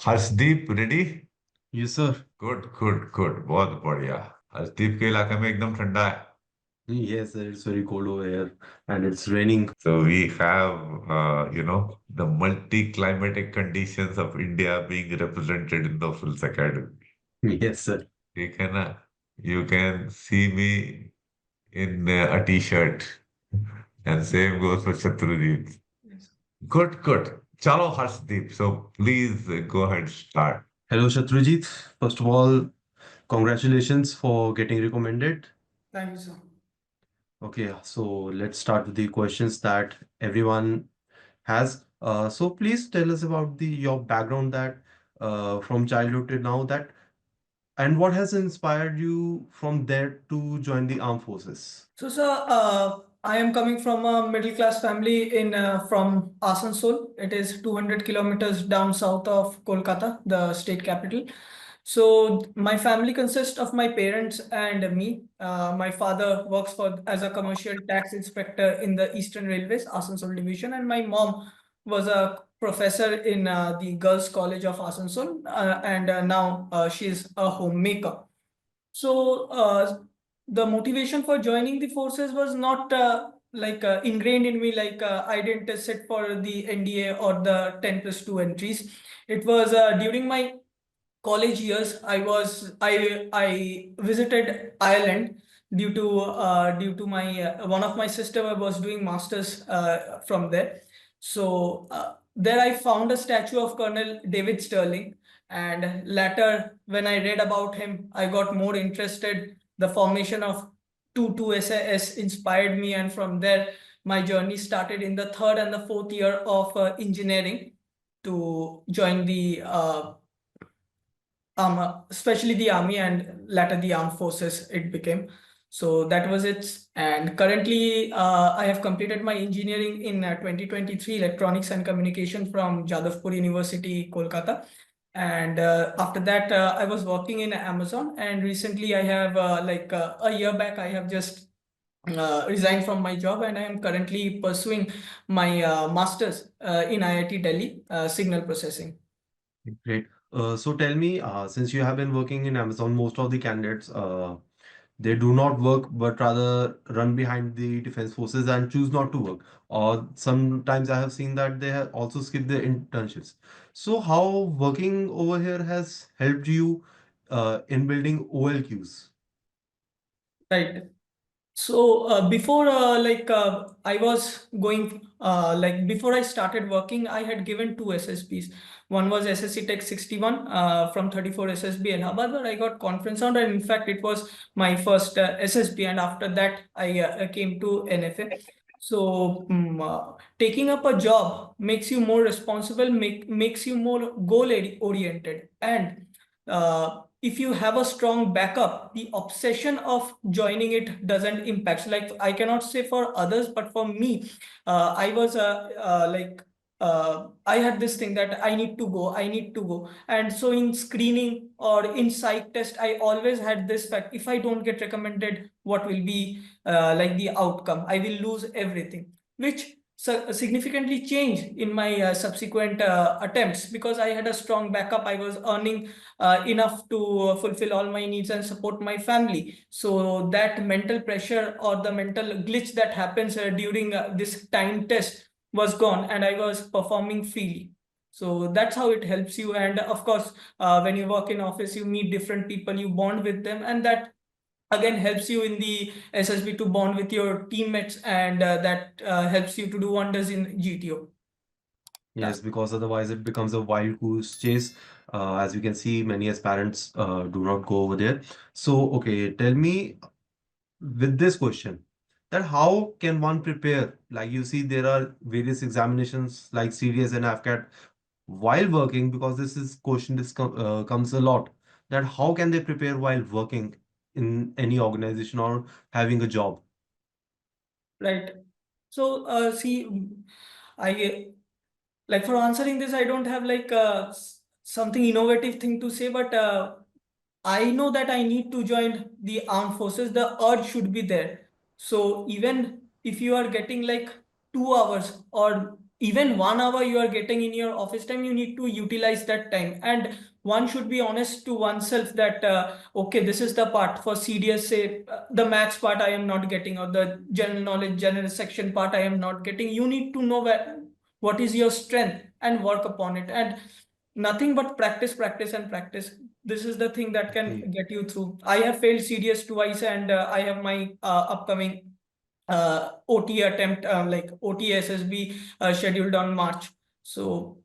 Harshdeep ready. Yes, sir. Good good good, बहुत बढ़िया। हर्षदीप के इलाके में एकदम ठंडा है। Yes, sir. It's very cold over here and it's raining. So we have, the multi-climatic conditions of India being represented in the Frills Academy. Yes, sir. ठीक है ना? You can see me in a t-shirt, and same goes for Shatrujeet. Good, good. Chalo, Harshdeep. So please go ahead, start. Hello, Shatrujeet. First of all, congratulations for getting recommended. Thank you, sir. Okay, so let's start with the questions that everyone has. So please tell us about the your background that from childhood till now that and what has inspired you from there to join the armed forces? So, sir, I am coming from a middle class family in from Asansol. It is 200 kilometers down south of Kolkata, the state capital. So, my family consists of my parents and me. My father works for as a commercial tax inspector in the Eastern Railways, Asansol division, and my mom was a professor in the Girls College of Asansol, and now she is a homemaker. So the motivation for joining the forces was not ingrained in me. I didn't sit for the NDA or the 10+2 entries. It was during my college years. I visited Ireland due to my one of my sister was doing masters from there. So there I found a statue of Colonel David Sterling, and later when I read about him, I got more interested. The formation of 2 SAS inspired me, and from there my journey started in the third and the fourth year of engineering to join the especially the army and later the armed forces it became. So that was it. And currently, I have completed my engineering in 2023 electronics and communication from Jadavpur University, Kolkata. And after that, I was working in Amazon. And recently, I have a year back, I have just resigned from my job, and I am currently pursuing my master's in IIT Delhi, signal processing. Great. So tell me, since you have been working in Amazon, most of the candidates they do not work but rather run behind the defense forces and choose not to work. Or sometimes I have seen that they have also skipped their internships. So how working over here has helped you in building OLQs? Right. So before I was going before I started working, I had given 2 SSBs. One was SSC Tech 61 from 34 SSB Allahabad, where I got conference round, and in fact it was my first SSB. And after that, I came to NFA. So taking up a job makes you more responsible, makes you more goal oriented, and if you have a strong backup, the obsession of joining it doesn't impact. Like, I cannot say for others, but for me, I was I had this thing that I need to go. And so in screening or in psych test, I always had this fact: if I don't get recommended, what will be the outcome? I will lose everything, which significantly changed in my subsequent attempts, because I had a strong backup. I was earning enough to fulfill all my needs and support my family. So that mental pressure or the mental glitch that happens during this time test was gone, and I was performing freely. So that's how it helps you. And of course, when you work in office, you meet different people, you bond with them, and that again helps you in the SSB to bond with your teammates, and that helps you to do wonders in GTO. Yes, because otherwise it becomes a wild goose chase. As you can see, many aspirants do not go over there. So, okay, tell me with this question that how can one prepare? Like you see, there are various examinations like CDS and AFCAT while working, because this is question comes a lot. That how can they prepare while working in any organization or having a job? Right. So see, I like for answering this, I don't have something innovative thing to say, but I know that I need to join the armed forces. The urge should be there. So even if you are getting like 2 hours or even 1 hour you are getting in your office time, you need to utilize that time. And one should be honest to oneself that, okay, this is the part for CDS, say the maths part I am not getting, or the general knowledge, general section part I am not getting. You need to know what is your strength and work upon it. And nothing but practice, practice, and practice. This is the thing that can Okay. get you through. I have failed CDS twice, and I have my upcoming OT attempt, like OT SSB, scheduled on March. So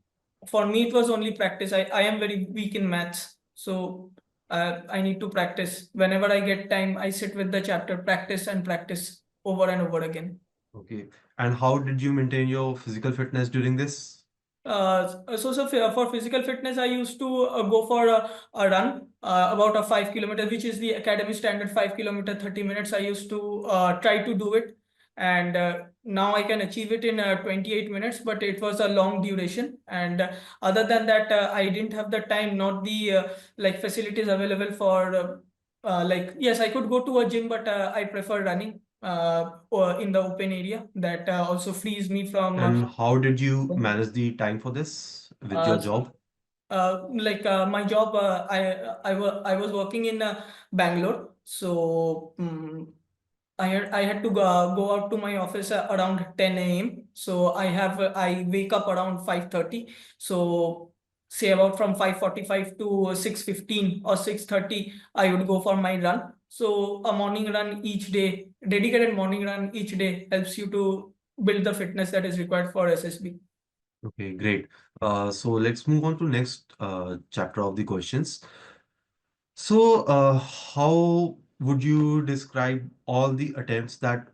for me, it was only practice. I am very weak in maths. So I need to practice. Whenever I get time, I sit with the chapter, practice and practice over and over again. Okay. And how did you maintain your physical fitness during this? For physical fitness, I used to go for a run, about a 5 kilometer, which is the academy standard 5 kilometer, 30 minutes. I used to try to do it. And now I can achieve it in 28 minutes, but it was a long duration. And other than that, I didn't have the time, not the like facilities available for like, yes, I could go to a gym, but I prefer running or in the open area. That also frees me from And how did you manage the time for this with your uh, job? my job, I was working in Bangalore, so I had to go out to my office around 10 a.m. So I wake up around 5:30. So say about from 5:45 to 6:15 or 6:30, I would go for my run. So a morning run each day, dedicated morning run each day, helps you to build the fitness that is required for SSB. Okay, great. So let's move on to next chapter of the questions. So, how would you describe all the attempts that,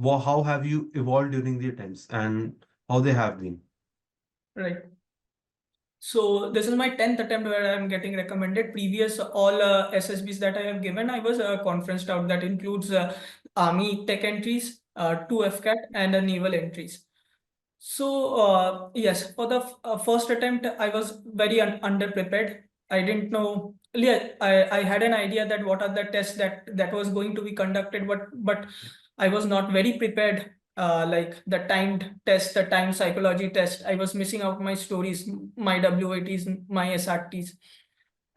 how have you evolved during the attempts and how they have been? Right. So this is my 10th attempt where I'm getting recommended. Previous all SSBs that I have given, I was a conference scout. That includes Army tech entries, 2 FCAT, and naval entries. So yes, for the first attempt, I was very underprepared. I didn't know. Yeah, I had an idea that what are the tests that was going to be conducted, but I was not very prepared. Like the timed test, the timed psychology test, I was missing out my stories, my WATs, my SRTs.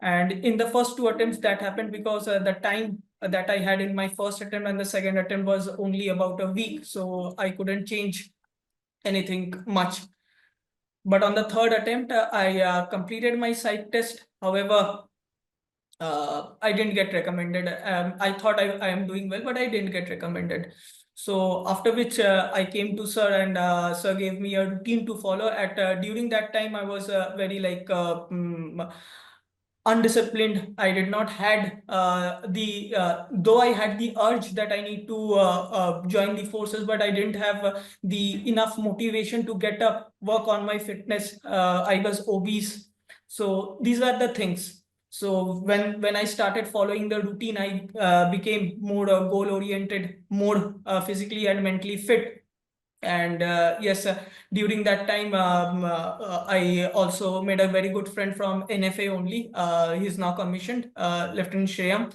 And in the first 2 attempts, that happened because the time that I had in my first attempt and the second attempt was only about a week, so I couldn't change anything much. But on the third attempt, I completed my psych test. However, I didn't get recommended. I thought I am doing well, but I didn't get recommended. So after which I came to sir, and sir gave me a routine to follow. At during that time, I was very like undisciplined. I did not had the though I had the urge that I need to join the forces, but I didn't have the enough motivation to get up, work on my fitness. I was obese. So these are the things. So when I started following the routine, I became more goal oriented, more physically and mentally fit. And yes, during that time, I also made a very good friend from NFA only. He's now commissioned, Lieutenant Shreyam.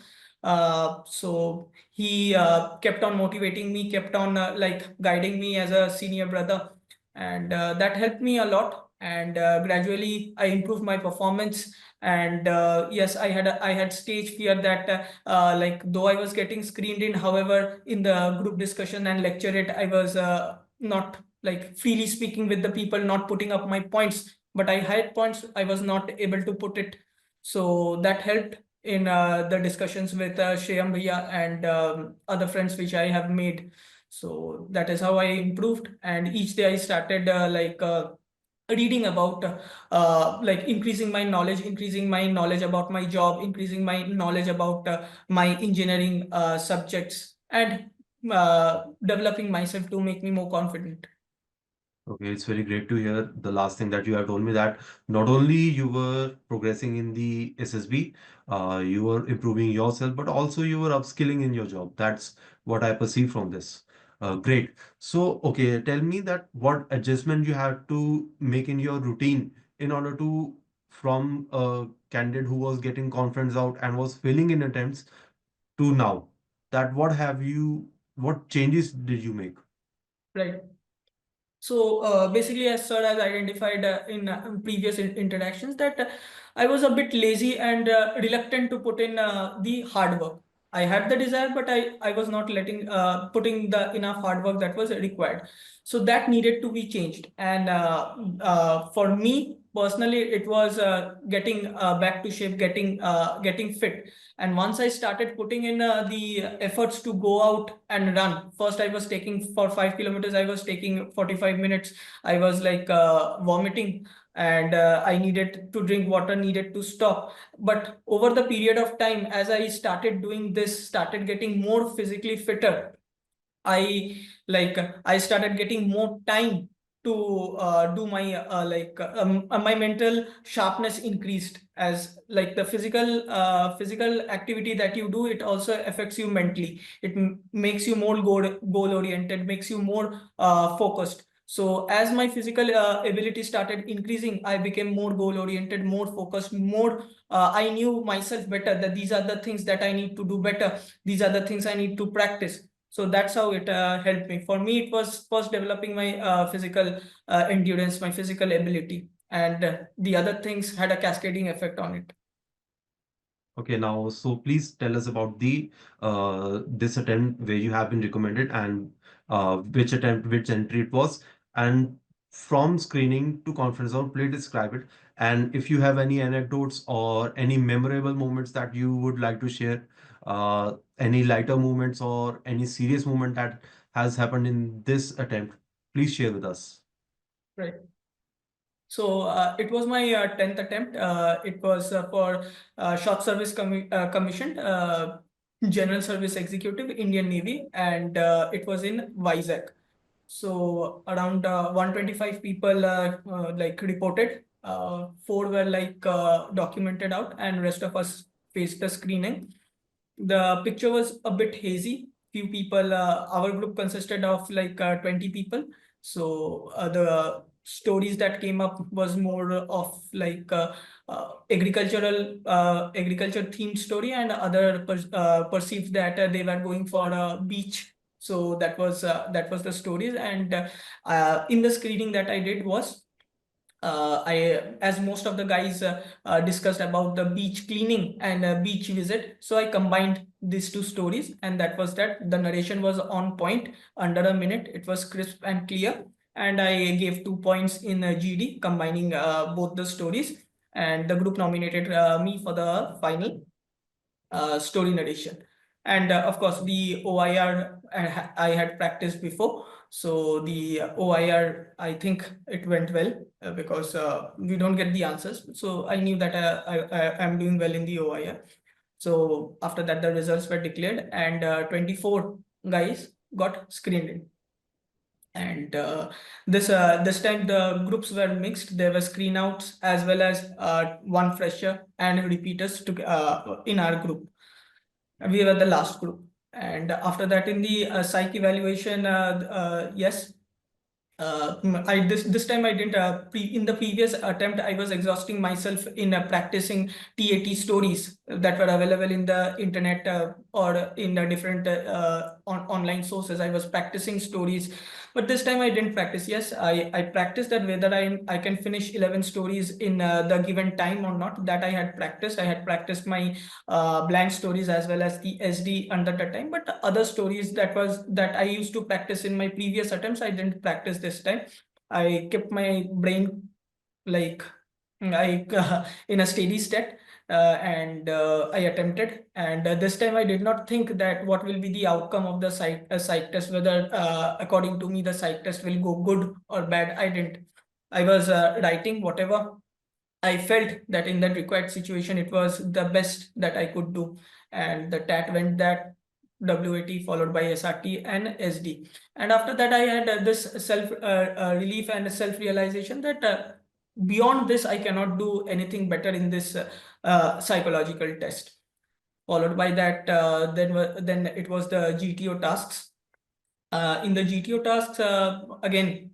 So he kept on motivating me, kept on like guiding me as a senior brother, and that helped me a lot. And gradually, I improved my performance. And yes, I had stage fear that like though I was getting screened in, however, in the group discussion and lecturate, I was not like freely speaking with the people, not putting up my points, but I had points, I was not able to put it. So that helped in the discussions with Shreyam Bhaiya and other friends which I have made. So that is how I improved. And each day I started reading about like increasing my knowledge about my job, increasing my knowledge about my engineering subjects, and developing myself to make me more confident. Okay, it's very great to hear the last thing that you have told me, that not only you were progressing in the SSB, you were improving yourself, but also you were upskilling in your job. That's what I perceive from this. Great. So, okay, tell me that what adjustment you have to make in your routine in order to, from a candidate who was getting conference out and was failing in attempts to now, that what changes did you make? Right. So basically, as sir has identified in previous interactions, that I was a bit lazy and reluctant to put in the hard work. I had the desire, but I was not putting the enough hard work that was required. So that needed to be changed. And for me personally, it was getting back to shape, getting fit. And once I started putting in the efforts to go out and run, first I was taking for 5 kilometers, I was taking 45 minutes. I was like vomiting, and I needed to drink water, needed to stop. But over the period of time, as I started doing this, started getting more physically fitter, I started getting more time to do my my mental sharpness increased, as like the physical activity that you do, it also affects you mentally. It makes you more goal oriented, makes you more focused. So as my physical ability started increasing, I became more goal oriented, more focused, more I knew myself better, that these are the things that I need to do better, these are the things I need to practice. So that's how it helped me. For me, it was first developing my physical endurance, my physical ability, and the other things had a cascading effect on it. Okay, now, so please tell us about the this attempt where you have been recommended, and which attempt, which entry it was, and from screening to conference zone, please describe it. And if you have any anecdotes or any memorable moments that you would like to share, any lighter moments or any serious moment that has happened in this attempt, please share with us. Right. So it was my 10th attempt. It was for Short Service Commission, General Service Executive, Indian Navy, and it was in Vizag. So around 125 people like reported. Four were like documented out, and rest of us faced the screening. The picture was a bit hazy. Few people, our group consisted of like 20 people. So the stories that came up was more of like agriculture themed story, and other perceived that they were going for a beach. So that was the stories. And in the screening that I did was as most of the guys discussed about the beach cleaning and beach visit. So I combined these two stories, and that was that. The narration was on point, under a minute. It was crisp and clear. And I gave 2 points in GD, combining both the stories. And the group nominated me for the final story narration. And of course, the OIR I had practiced before. So the OIR, I think it went well because we don't get the answers. So I knew that I am doing well in the OIR. So after that, the results were declared, and 24 guys got screened in. And this time the groups were mixed. There were screen outs as well as one fresher and repeaters in our group. We were the last group. And after that, in the psych evaluation, yes, this time I didn't in the previous attempt I was exhausting myself in practicing TAT stories that were available in the internet or in the different online sources. I was practicing stories, but this time I didn't practice. Yes, I practiced that whether I can finish 11 stories in the given time or not. That I had practiced. I had practiced my blank stories as well as the SD under the time, but other stories that I used to practice in my previous attempts, I didn't practice this time. I kept my brain like in a steady state, and I attempted. And this time I did not think that what will be the outcome of the psych test, whether according to me the psych test will go good or bad. I didn't. I was writing whatever I felt that in that required situation, it was the best that I could do. And the TAT went that WAT followed by SRT and SD. And after that, I had this self relief and self realization that beyond this, I cannot do anything better in this psychological test. Followed by that, then it was the GTO tasks. In the GTO tasks, again,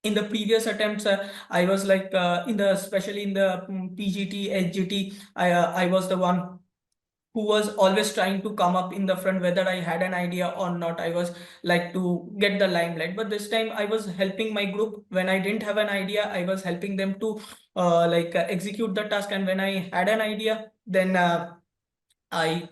in the previous attempts, I was like especially in the PGT, HGT, I was the one who was always trying to come up in the front, whether I had an idea or not. I was like to get the limelight. But this time I was helping my group. When I didn't have an idea, I was helping them to execute the task. And when I had an idea, then I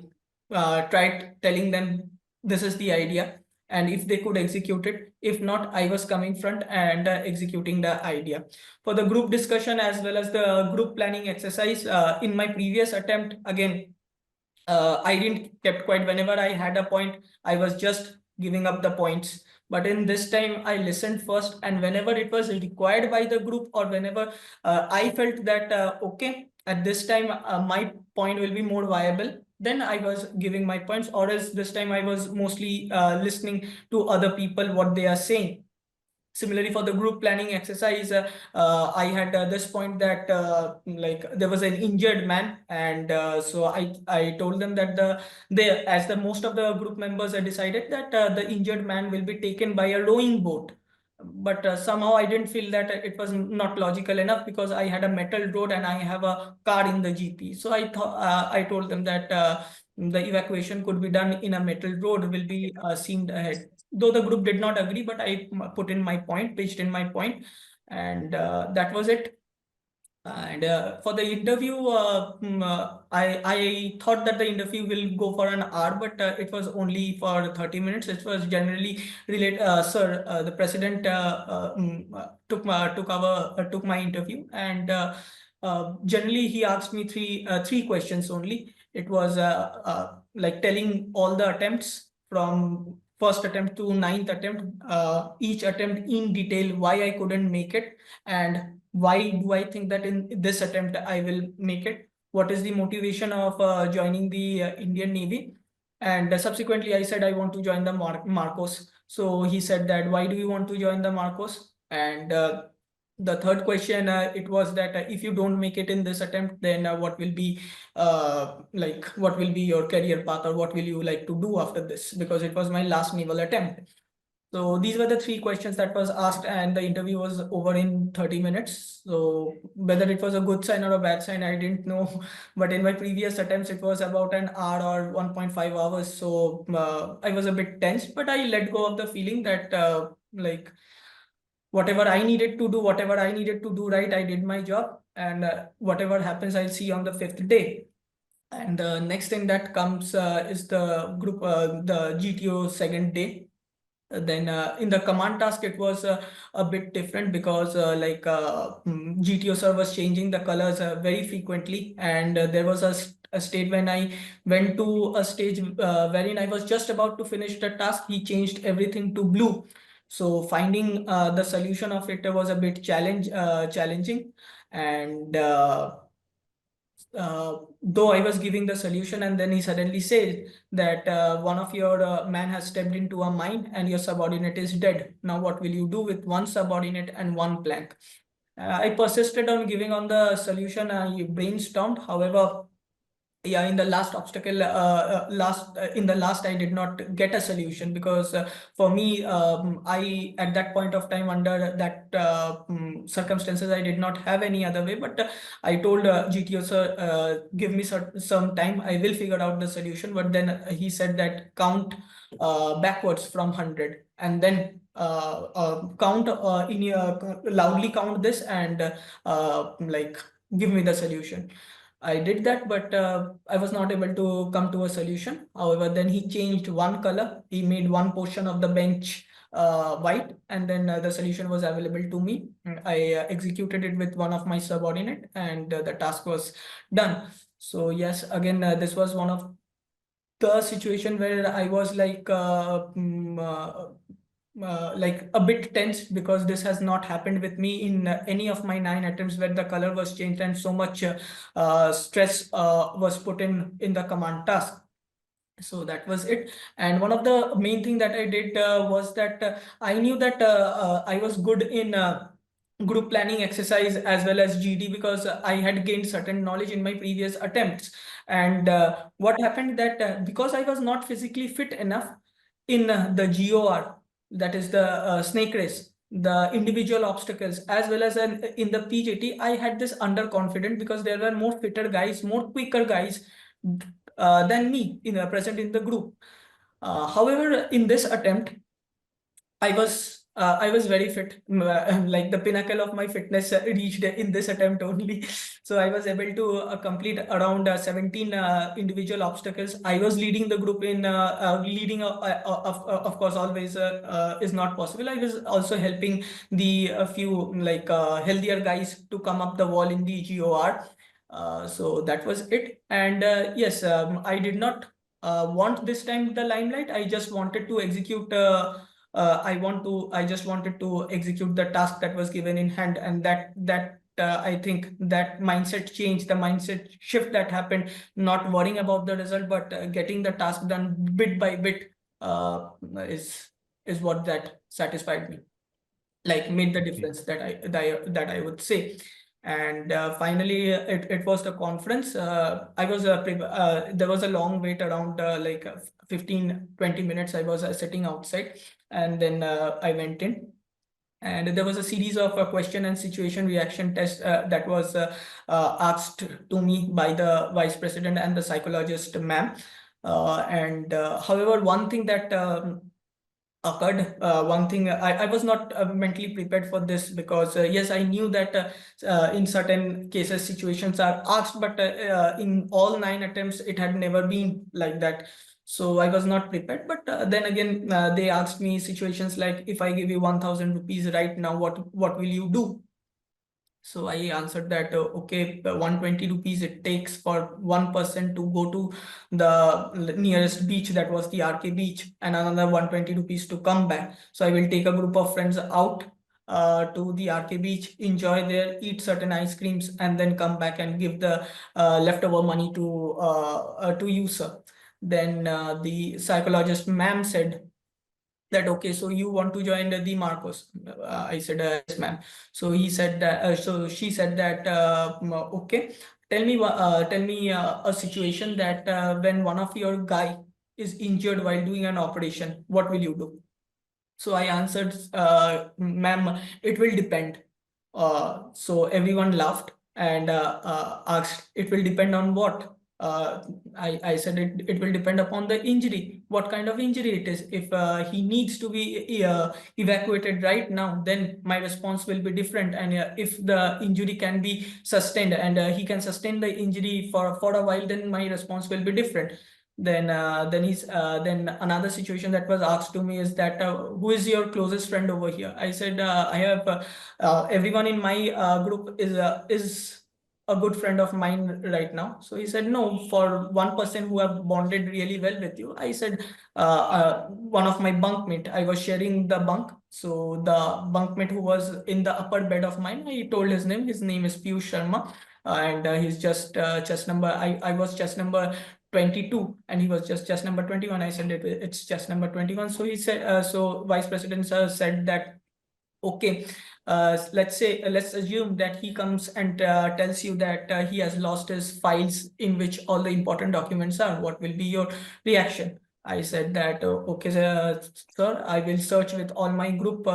tried telling them this is the idea, and if they could execute it. If not, I was coming front and executing the idea. For the group discussion as well as the group planning exercise, in my previous attempt, again, I didn't kept quiet. Whenever I had a point, I was just giving up the points. But in this time, I listened first, and whenever it was required by the group, or whenever I felt that okay, at this time my point will be more viable, then I was giving my points. Or else this time I was mostly listening to other people what they are saying. Similarly, for the group planning exercise, I had this point that like there was an injured man, and so I told them that they, as the most of the group members had decided that the injured man will be taken by a rowing boat. But somehow I didn't feel that it was not logical enough, because I had a metal road and I have a car in the GP. So I thought I told them that the evacuation could be done in a metal road, will be seemed ahead. Though the group did not agree, but I put in my point, pitched in my point, and that was it. And for the interview, I thought that the interview will go for an hour, but it was only for 30 minutes. It was generally related. Sir, the president took my interview, and generally he asked me three questions only. It was like telling all the attempts from first attempt to ninth attempt, each attempt in detail, why I couldn't make it, and why do I think that in this attempt I will make it? What is the motivation of joining the Indian Navy? And subsequently, I said I want to join the Marcos. So he said that, why do you want to join the Marcos? And the third question, it was that if you don't make it in this attempt, then what will be what will be your career path, or what will you like to do after this? Because it was my last naval attempt. So these were the three questions that was asked, and the interview was over in 30 minutes. So whether it was a good sign or a bad sign, I didn't know. But in my previous attempts, it was about an hour or 1.5 hours. So I was a bit tense, but I let go of the feeling that whatever I needed to do, whatever I needed to do right, I did my job. And whatever happens, I'll see on the fifth day. And the next thing that comes is the the GTO second day. Then in the command task, it was a bit different, because GTO sir was changing the colors very frequently. And there was a state when I went to a stage wherein I was just about to finish the task. He changed everything to blue. So finding the solution of it was a bit challenging. And though I was giving the solution, and then he suddenly said that one of your man has stepped into a mine and your subordinate is dead. Now, what will you do with one subordinate and one plank? I persisted on giving on the solution. I brainstormed. However, yeah, in the last obstacle, in the last, I did not get a solution, because for me, I at that point of time, under that circumstances, I did not have any other way. But I told GTO sir, give me some time, I will figure out the solution. But then he said that count backwards from 100, and then count in your loudly count this, and give me the solution. I did that, but I was not able to come to a solution. However, then he changed one color. He made one portion of the bench white, and then the solution was available to me. I executed it with one of my subordinate, and the task was done. So yes, again, this was one of the situation where I was like a bit tense, because this has not happened with me in any of my 9 attempts where the color was changed and so much stress was put in the command task. So that was it. And one of the main thing that I did was that I knew that I was good in group planning exercise as well as GD, because I had gained certain knowledge in my previous attempts. And what happened that because I was not physically fit enough in the GOR, that is the snake race, the individual obstacles, as well as in the PJT, I had this underconfident, because there were more fitter guys, more quicker guys than me present in the group. However, in this attempt, I was very fit, like the pinnacle of my fitness reached in this attempt only. So I was able to complete around 17 individual obstacles. I was leading the group in leading, of course, always is not possible. I was also helping the few like healthier guys to come up the wall in the GOR. So that was it. And yes, I did not want this time the limelight. I just wanted to execute. I just wanted to execute the task that was given in hand, and I think that mindset change, the mindset shift that happened, not worrying about the result, but getting the task done bit by bit, uh, is is what that satisfied me, like made the Okay. difference that I would say. And finally, it was the conference. There was a long wait around 15-20 minutes. I was sitting outside, and then I went in. And there was a series of question and situation reaction tests that was asked to me by the vice president and the psychologist, ma'am. And however, one thing that occurred, one thing, I was not mentally prepared for this, because yes, I knew that in certain cases situations are asked, but in all 9 attempts it had never been like that. So I was not prepared. But then again, they asked me situations like, if I give you 1,000 rupees right now, what will you do? So I answered that, okay, 120 rupees it takes for one person to go to the nearest beach, that was the RK beach, and another 120 rupees to come back. So I will take a group of friends out to the RK beach, enjoy there, eat certain ice creams, and then come back and give the leftover money to you, sir. Then the psychologist ma'am said that, okay, so you want to join the Marcos? I said, yes, ma'am. So he said that, so she said that, okay, tell me a situation that when one of your guy is injured while doing an operation, what will you do? So I answered, ma'am, it will depend. So everyone laughed and asked, it will depend on what? I said it will depend upon the injury, what kind of injury it is. If he needs to be evacuated right now, then my response will be different. And if the injury can be sustained and he can sustain the injury for a while, then my response will be different. Then another situation that was asked to me is that, who is your closest friend over here? I said, I have everyone in my group is a good friend of mine right now. So he said, no, for one person who have bonded really well with you. I said, one of my bunkmate. I was sharing the bunk. So the bunkmate who was in the upper bed of mine, I told his name. His name is Piyush Sharma. And he's just chest number. I was chest number 22 and he was just chest number 21. I said it's chest number 21. So he said, so vice president sir said that, okay, let's assume that he comes and tells you that he has lost his files in which all the important documents are. What will be your reaction? I said that, okay, sir, I will search with all my group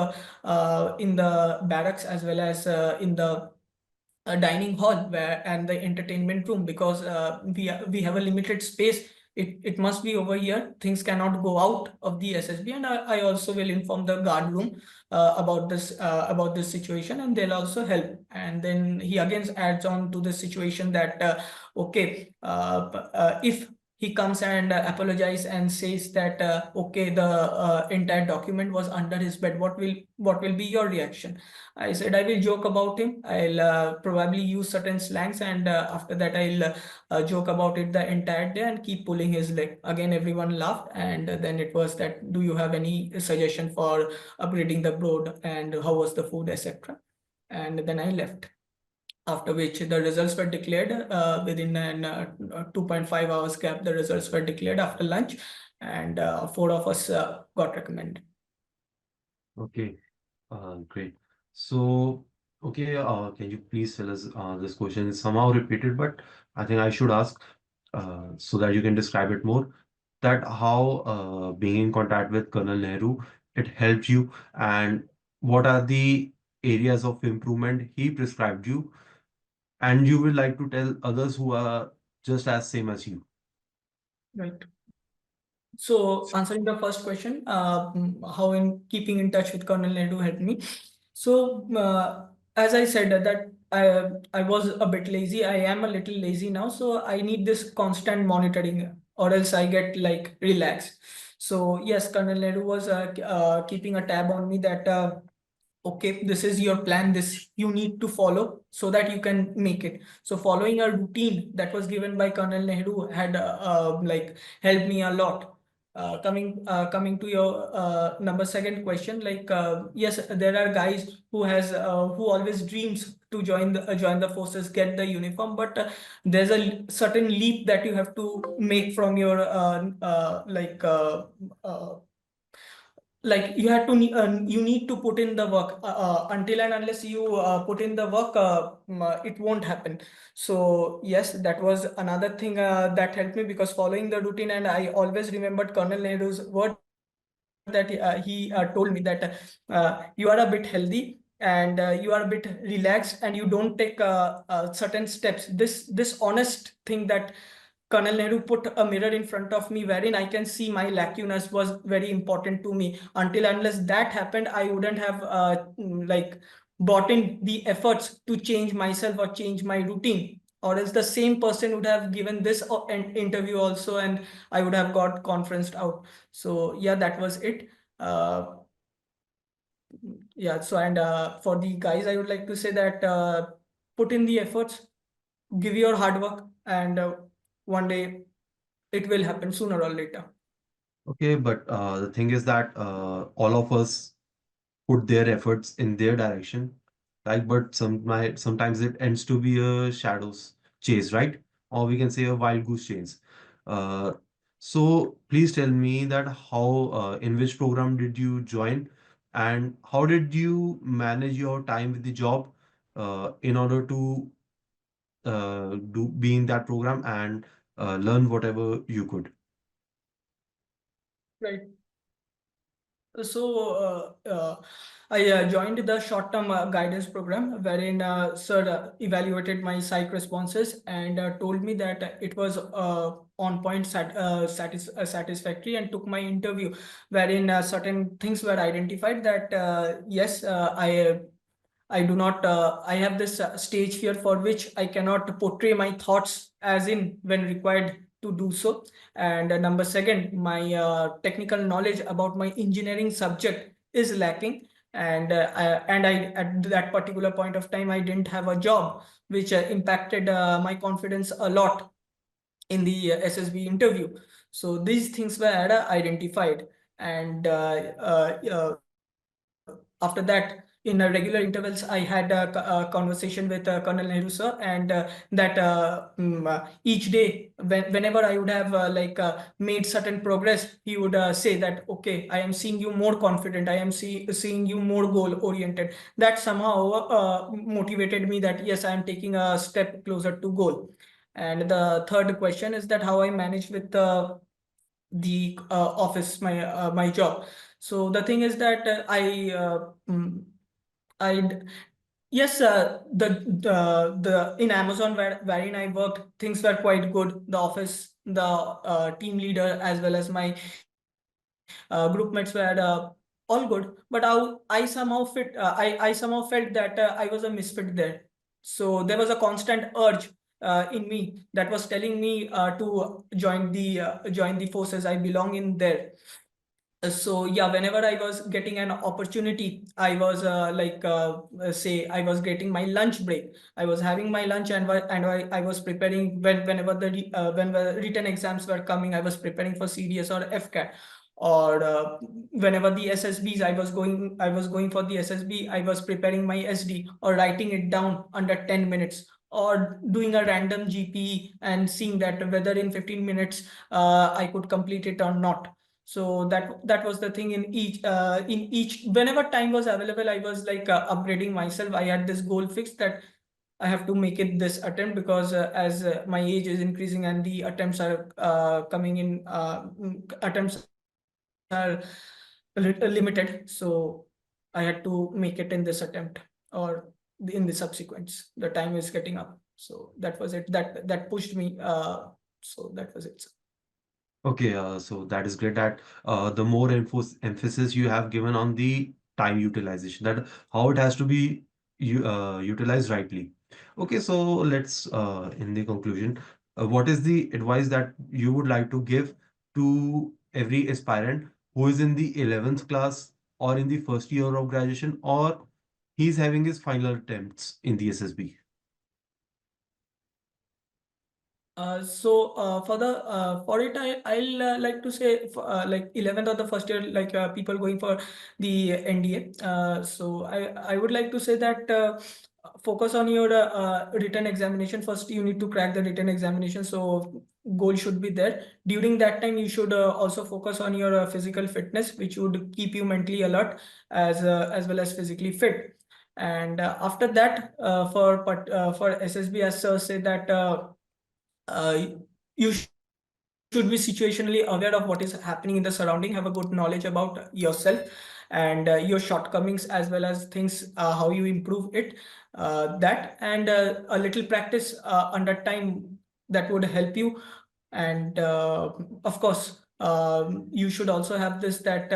in the barracks as well as in the a dining hall where and the entertainment room, because we have a limited space. It must be over here. Things cannot go out of the SSB, and I also will inform the guard room about this situation, and they'll also help. And then he again adds on to the situation that, okay, if he comes and apologize and says that, okay, the entire document was under his bed, what will be your reaction? I said I will joke about him. I'll probably use certain slangs, and after that I'll joke about it the entire day and keep pulling his leg. Again, everyone laughed, and then it was that, do you have any suggestion for upgrading the board, and how was the food, etc. And then I left. After which the results were declared within an 2.5 hours gap. The results were declared after lunch, and 4 of us got recommended. Okay. Great. So, okay, can you please tell us this question is somehow repeated, but I think I should ask so that you can describe it more. That how being in contact with Colonel Nehru, it helped you, and what are the areas of improvement he prescribed you, and you will like to tell others who are just as same as you. Right. So answering the first question, how in keeping in touch with Colonel Nehru helped me. So as I said that I was a bit lazy. I am a little lazy now, so I need this constant monitoring, or else I get like relaxed. So yes, Colonel Nehru was keeping a tab on me that okay, this is your plan, this you need to follow so that you can make it. So following a routine that was given by Colonel Nehru had like helped me a lot. Coming to your number second question, like yes, there are guys who always dreams to join the forces, get the uniform, but there's a certain leap that you have to make from your uh, like you have to you need to put in the work until and unless you put in the work it won't happen. So yes, that was another thing that helped me, because following the routine, and I always remembered Colonel Nehru's word that he told me that you are a bit healthy and you are a bit relaxed and you don't take certain steps. This honest thing that Colonel Nehru put a mirror in front of me wherein I can see my lacunas was very important to me. Until unless that happened, I wouldn't have like bought in the efforts to change myself or change my routine. Or else the same person would have given this interview also, and I would have got conferenced out. So yeah, that was it. Uh, yeah. So and for the guys, I would like to say that put in the efforts, give your hard work, and one day it will happen sooner or later. Okay, but the thing is that all of us put their efforts in their direction, right? But sometimes it ends to be a shadows chase, right? Or we can say a wild goose chase. Uh, so please tell me that how in which program did you join, and how did you manage your time with the job in order to do be in that program and learn whatever you could. Right. So I joined the short-term guidance program, wherein sir evaluated my psych responses and told me that it was on point, satisfactory, and took my interview, wherein certain things were identified that yes, I do not, I have this stage fear for which I cannot portray my thoughts as in when required to do so. And number second, my technical knowledge about my engineering subject is lacking. And I at that particular point of time, I didn't have a job, which impacted my confidence a lot in the SSB interview. So these things were identified. And after that, in regular intervals, I had a conversation with Colonel Nehru sir, and that each day, whenever I would have made certain progress, he would say that, okay, I am seeing you more confident, I am seeing you more goal oriented. That somehow motivated me that yes, I am taking a step closer to goal. And the third question is that how I manage with the office, my job. So the thing is that I yes, the in Amazon wherein I worked, things were quite good. The office, the team leader, as well as my group mates were all good. But I somehow I somehow felt that I was a misfit there. So there was a constant urge in me that was telling me to join the forces. I belong in there. So yeah, whenever I was getting an opportunity, I was say I was getting my lunch break, I was having my lunch, and I was preparing whenever when the written exams were coming, I was preparing for CDS or FCAT. Or whenever the SSBs, I was going for the SSB, I was preparing my SD or writing it down under 10 minutes, or doing a random GPE and seeing that whether in 15 minutes I could complete it or not. So that was the thing. In each whenever time was available, I was like upgrading myself. I had this goal fixed that I have to make it this attempt, because as my age is increasing and the attempts are coming in, attempts are limited. So I had to make it in this attempt, or in the subsequents. The time is getting up. So that was it. That pushed me. So that was it. Okay, so that is great that the more emphasis you have given on the time utilization, that how it has to be utilized rightly. Okay, so let's in the conclusion, what is the advice that you would like to give to every aspirant who is in the 11th class or in the first year of graduation, or he's having his final attempts in the SSB? For it, I'll like to say for, like 11th or the first year, like people going for the NDA. I would like to say that focus on your written examination. First, you need to crack the written examination. So goal should be there. During that time, you should also focus on your physical fitness, which would keep you mentally alert as well as physically fit. And after that, for SSB, as sir said that. Uh, you should be situationally aware of what is happening in the surrounding, have a good knowledge about yourself and your shortcomings as well as things, how you improve it, that and a little practice under time, that would help you. And of course, you should also have this, that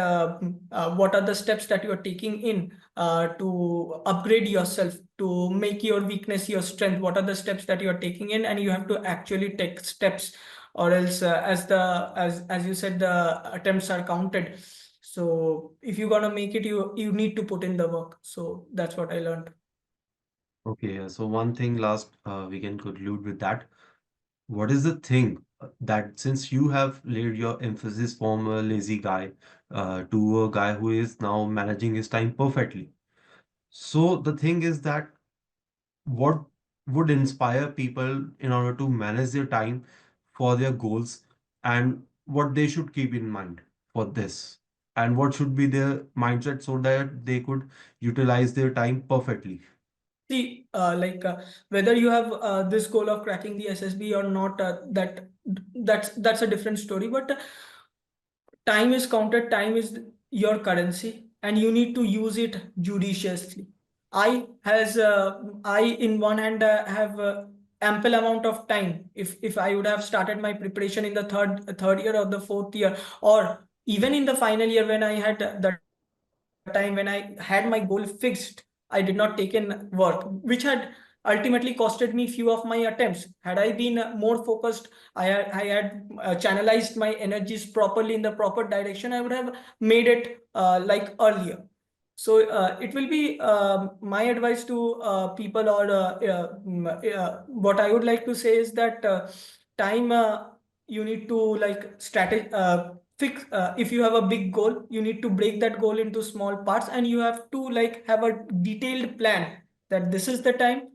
what are the steps that you are taking in to upgrade yourself, to make your weakness your strength. What are the steps that you are taking in, and you have to actually take steps, or else as you said, the attempts are counted. So if you're gonna make it, you need to put in the work. So that's what I learned. Okay, so one thing last, we can conclude with that. What is the thing that since you have laid your emphasis from a lazy guy to a guy who is now managing his time perfectly? So the thing is that what would inspire people in order to manage their time for their goals, and what they should keep in mind for this, and what should be their mindset so that they could utilize their time perfectly? See, whether you have this goal of cracking the SSB or not, that's a different story. But time is counted, time is your currency, and you need to use it judiciously. I in one hand have ample amount of time. If I would have started my preparation in the third year or the fourth year, or even in the final year, when I had the time, when I had my goal fixed, I did not take in work, which had ultimately costed me few of my attempts. Had I been more focused, I had channelized my energies properly in the proper direction, I would have made it like earlier. So it will be my advice to people, or what I would like to say is that time, you need to like strategy, fix, if you have a big goal, you need to break that goal into small parts, and you have to like have a detailed plan, that this is the time,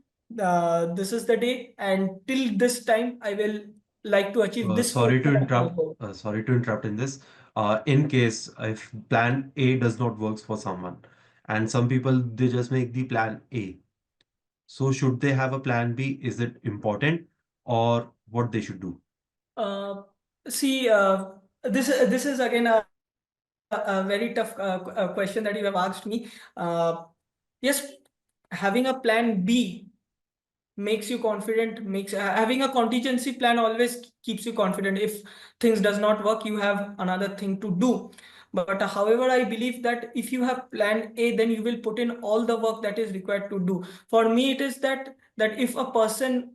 this is the day, and till this time I will like to achieve this Sorry to portion of my interrupt. goal. Sorry to interrupt in this. In case if plan A does not works for someone, and some people they just make the plan A. So should they have a plan B? Is it important, or what they should do? Uh, See, this is again a very tough question that you have asked me. Yes, having a plan B makes you confident. Makes Having a contingency plan always keeps you confident. If things does not work, you have another thing to do. But however, I believe that if you have plan A, then you will put in all the work that is required to do. For me, it is that if a person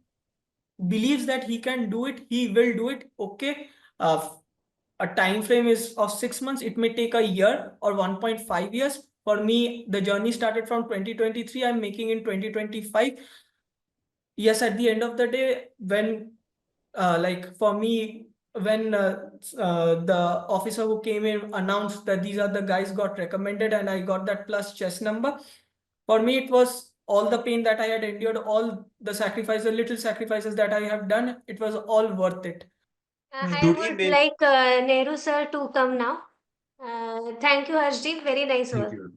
believes that he can do it, he will do it. Okay. A time frame is of 6 months, it may take a year or 1.5 years. For me, the journey started from 2023, I'm making in 2025. Yes, at the end of the day, when like for me, when the officer who came in announced that these are the guys got recommended, and I got that plus chess number, for me it was all the pain that I had endured, all the sacrifices, the little sacrifices that I have done, it was all worth it. I Should he would make? like Nehru sir to come now. Thank you, Harshdeep. Very nice Thank work. you.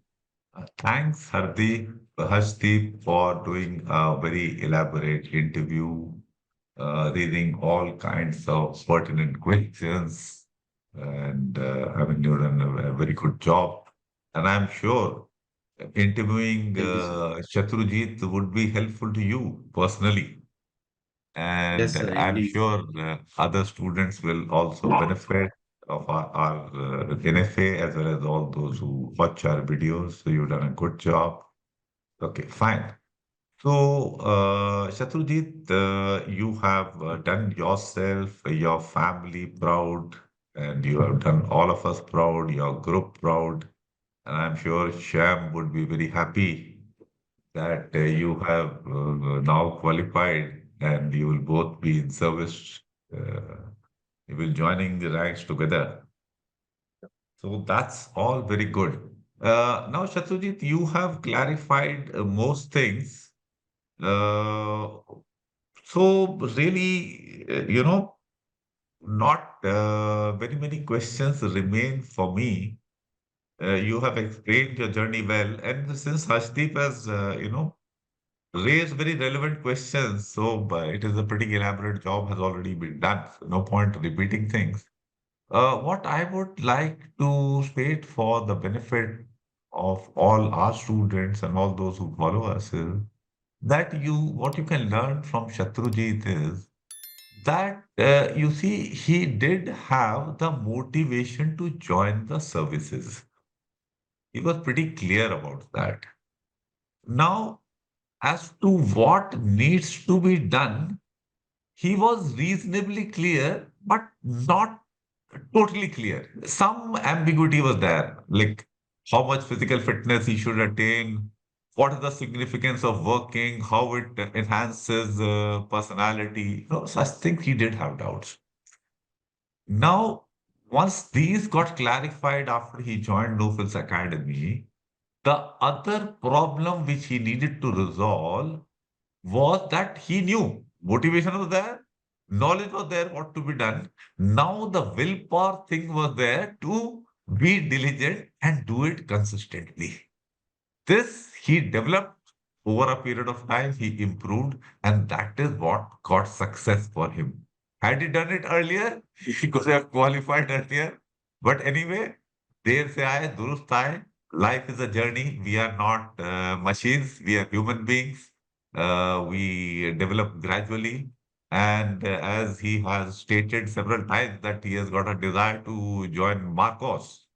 Thanks, Harshdeep, for doing a very elaborate interview, reading all kinds of pertinent questions, and I mean, you've done a very good job. And I'm sure interviewing Thank you, sir. Shatrujit would be helpful to you personally. Yes, And sir, I'm indeed. sure other students will also benefit of our NFA as well as all those who watch our videos. So you've done a good job. Okay, fine. So, Shatrujit, you have done yourself, your family proud, and you have done all of us proud, your group proud. And I'm sure Sham would be very happy that you have now qualified and you will both be in service. Uh, you will joining the ranks together. So that's all very good. Now, Shatrujit, you have clarified most things. Uh, so really, not very many questions remain for me. You have explained your journey well, and since Harshdeep has, raised very relevant questions, so it is a pretty elaborate job has already been done. So no point repeating things. What I would like to state for the benefit of all our students and all those who follow us is that what you can learn from Shatrujit is that you see, he did have the motivation to join the services. He was pretty clear about that. Now, as to what needs to be done, he was reasonably clear, but not totally clear. Some ambiguity was there, like how much physical fitness he should attain, what is the significance of working, how it enhances personality. Such things he did have doubts. Now, once these got clarified after he joined No Frills Academy, the other problem which he needed to resolve was that he knew motivation was there, knowledge was there, what to be done. Now the willpower thing was there to be diligent and do it consistently. This he developed over a period of time, he improved, and that is what got success for him. Had he done it earlier, he could have qualified earlier. But anyway, there se aaye, durust aaye. Life is a journey. We are not machines, we are human beings. We develop gradually. And as he has stated several times that he has got a desire to join Marcos,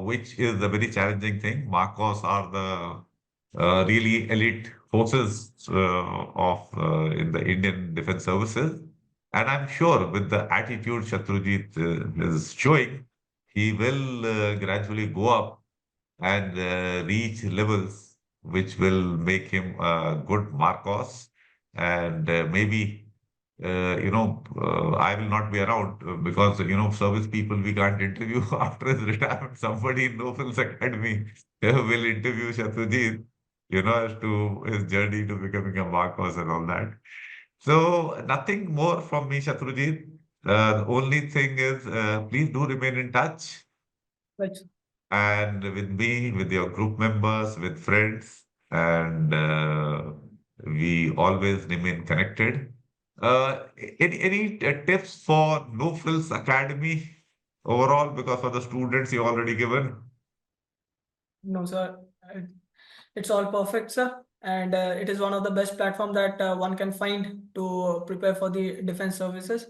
which is a very challenging thing. Marcos are the really elite forces of in the Indian Defense Services, and I'm sure with the attitude Shatrujit is showing, he will gradually go up and reach levels which will make him a good Marcos, and maybe I will not be around because, service people we can't interview after his retirement. Somebody in No Frills Academy will interview Shatrujit, as to his journey to becoming a Marcos and all that. So nothing more from me, Shatrujit. The only thing is, please do remain in touch Right. and with me, with your group members, with friends, and we always remain connected. Any tips for No Frills Academy overall? Because for the students you already given. No, sir. It- It's all perfect, sir. And it is one of the best platform that one can find to prepare for the defense services.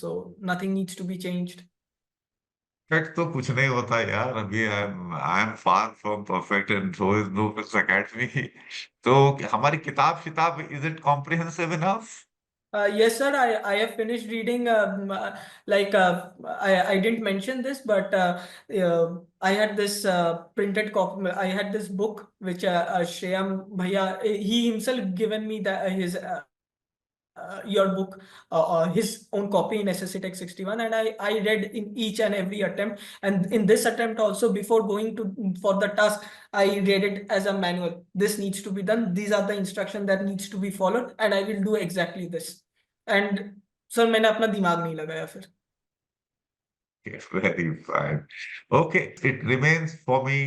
So nothing needs to be changed. Perfect तो कुछ नहीं होता यार अभी I am far from perfect and so is no fills academy तो हमारी किताब शिताब is it comprehensive enough Yes, sir. I have finished reading. I didn't mention this, but I had this printed copy. I had this book which Shreyam Bhaiya, he himself given me that his your book, his own copy in SSC Tech 61, and I read in each and every attempt. And in this attempt also, before going to for the task, I read it as a manual. This needs to be done. These are the instructions that needs to be followed, and I will do exactly this. And sir, मैंने अपना दिमाग नहीं लगाया फिर. Very fine. Okay, it remains for me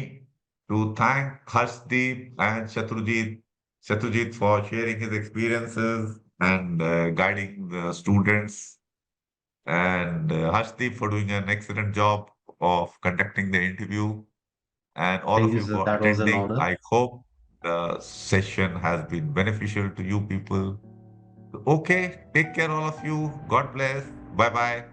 to thank Harshdeep and Shatrujit for sharing his experiences and guiding the students, and Harshdeep for doing an excellent job of conducting the interview, and all Thank of you, you sir. for That was an attending. honor. I hope the session has been beneficial to you people. Okay, take care, all of you. God bless. Bye bye.